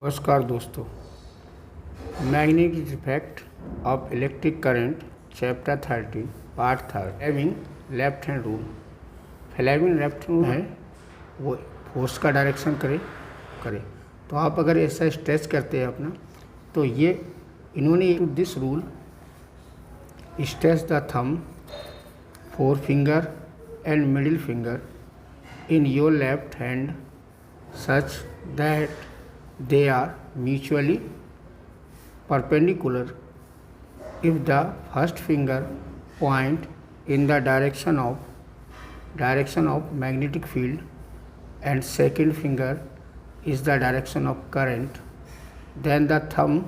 नमस्कार दोस्तों, magnetic effect of electric current chapter 13 part 3 Fleming left hand rule. Fleming left rule है वो force का डायरेक्शन करे। तो आप अगर ऐसा स्ट्रेच करते हैं अपना, तो ये इन्होंने this rule stretch the thumb, four finger and middle finger in your left hand such that they are mutually perpendicular if the first finger point in the direction of magnetic field and second finger is the direction of current, then the thumb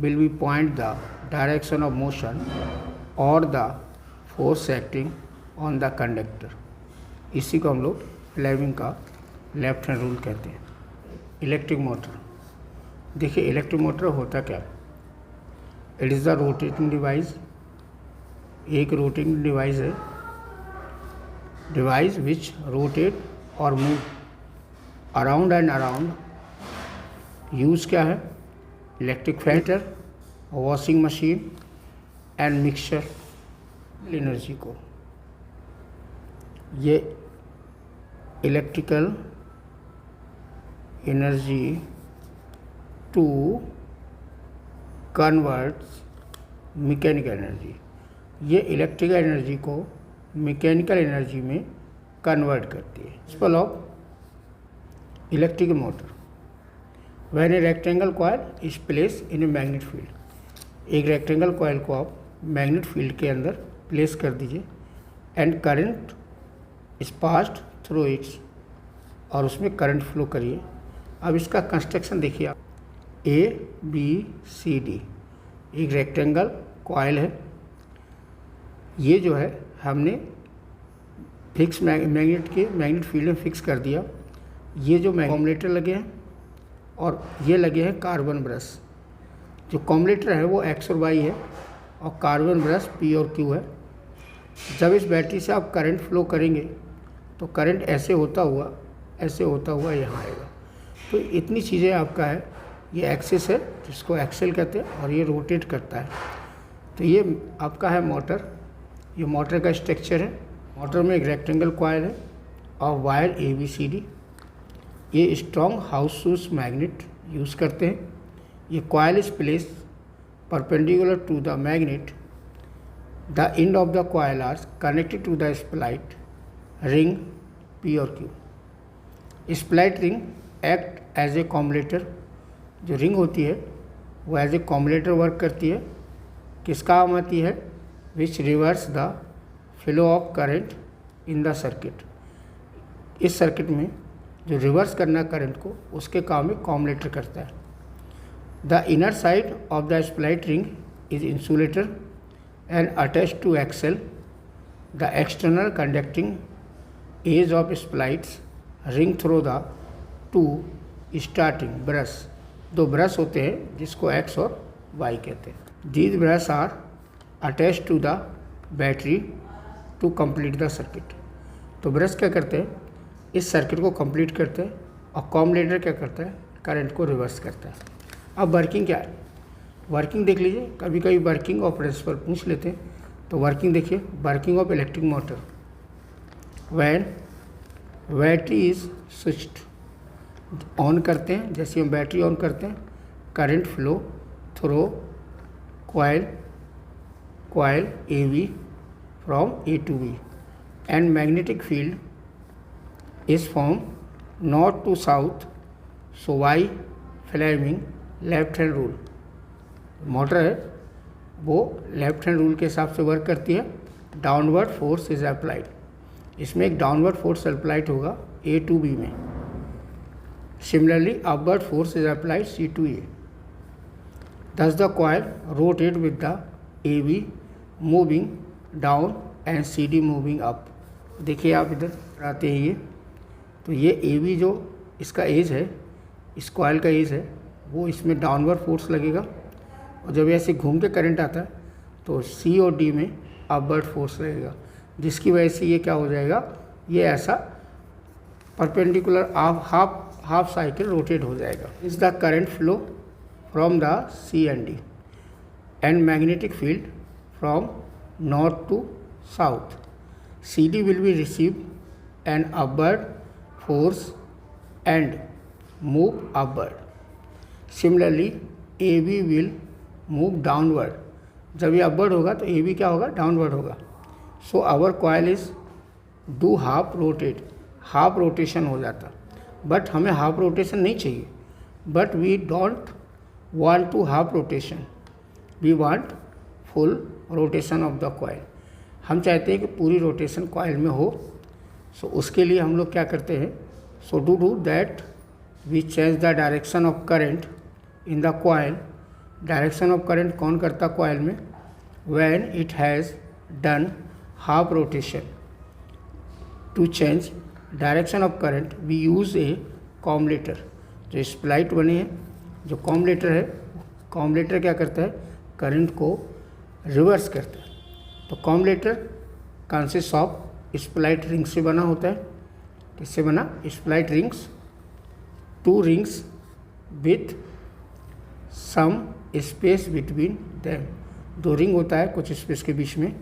will be point the direction of motion or the force acting on the conductor। इसी को हम लोग Fleming का left hand rule कहते हैं। Electric motor, देखिए electric motor होता क्या, it is the rotating device. एक रोटेटिंग डिवाइस है, डिवाइस विच रोटेट और move around and around. Use क्या है, electric factor, washing machine and mixture energy को। ये electrical energy to converts mechanical energy, ये इलेक्ट्रिकल एनर्जी को मैकेनिकल एनर्जी में कन्वर्ट करती है। Principle of electrical motor, when a rectangle coil is place in a magnet field. एक rectangle coil को आप मैग्नेट फील्ड के अंदर प्लेस कर दीजिए and current is passed through it's, और उसमें करंट फ्लो करिए। अब इसका कंस्ट्रक्शन देखिए आप, ए बी सी डी, एक रेक्टेंगल कॉइल है। ये जो है हमने फिक्स मैग्नेट फील्ड में फिक्स कर दिया। ये जो कॉम्युलेटर लगे हैं और ये लगे हैं कार्बन ब्रश। जो कॉम्युलेटर है वो एक्स और वाई है और कार्बन ब्रश पी और क्यू है। जब इस बैटरी से आप करंट फ्लो करेंगे तो करंट ऐसे होता हुआ यहाँ आएगा। तो इतनी चीज़ें आपका है, ये एक्सिस है जिसको एक्सेल कहते हैं और ये रोटेट करता है। तो ये आपका है मोटर, ये मोटर का स्ट्रक्चर है। मोटर में एक रेक्टेंगल कॉइल है और wire A B C D. ये strong house shoes magnet use करते हैं। ये coil is place perpendicular to the magnet, the end of the coil are connected to the split ring P और Q. Split ring act as a commutator, जो ring होती है वो as a कॉम्युलेटर work करती है। किस काम आती है, which reverse the flow of current in the circuit. इस सर्किट में जो रिवर्स करना करंट को, उसके काम में कॉम्युलेटर करता है। The inner side of the split ring is insulator and attach to axle. The external conducting edge of splits ring through the two starting brush. दो ब्रश होते हैं जिसको एक्स और वाई कहते हैं। These brush are attach to the battery to complete the circuit. तो brush क्या करते हैं, इस सर्किट को कंप्लीट करते हैं, और कॉम्युलेटर क्या करता है, करंट को रिवर्स करता है। अब वर्किंग क्या है, वर्किंग देख लीजिए। कभी कभी वर्किंग और प्रिंसिपल पूछ लेते हैं, तो वर्किंग देखिए। Working of electric motor, when battery is switched, on करते हैं, जैसे हम बैटरी ऑन करते हैं, current flow through coil A B from A to B and magnetic field is from north to south. So why Fleming left hand rule. Motor है वो left hand rule के हिसाब से वर्क करती है। Downward force is applied, इसमें एक downward force applied होगा ए टू बी में। Similarly, upward force is applied C to A. Thus, the coil rotates with the AB moving down and CD moving up. देखिए आप इधर आते हैं ये, तो ये AB जो इसका एज है, इस कॉइल का एज है, वो इसमें डाउनवर्ड फोर्स लगेगा, और जब ऐसे घूम के करंट आता है तो C और D में अपवर्ड फोर्स लगेगा, जिसकी वजह से ये क्या हो जाएगा, ये ऐसा perpendicular half half cycle rotate हो जाएगा। Is the current flow from the C and D and magnetic field from north to south. C D will be receive an upward force and move upward. Similarly A B will move downward. जब ये upward होगा तो A B क्या होगा, downward होगा। So our coil is do half rotate, half rotation हो जाता। But हमें हाफ रोटेशन नहीं चाहिए, but we don't want to half rotation, we want full rotation of the coil. हम चाहते हैं कि पूरी रोटेशन कॉइल में हो। सो उसके लिए हम लोग क्या करते हैं, so to do that we change the direction of current in the coil. Direction of current कौन करता कॉइल में, when it has done half rotation. To change direction of current we use a commutator. जो split बने हैं, जो कॉम्युलेटर है, कॉम्युलेटर क्या करता है, करंट को रिवर्स करता है। तो commutator consist of split ring से बना होता है। किससे बना, split rings, 2 rings with some space between them. 2 ring होता है कुछ स्पेस के बीच में,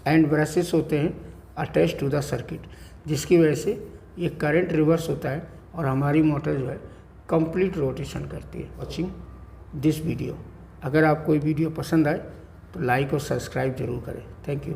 एंड ब्रशेस होते हैं अटैच टू द सर्किट, जिसकी वजह से ये करंट रिवर्स होता है और हमारी मोटर जो है कंप्लीट रोटेशन करती है। Watching this video. अगर आपको ये वीडियो पसंद आए तो लाइक और सब्सक्राइब जरूर करें। Thank you.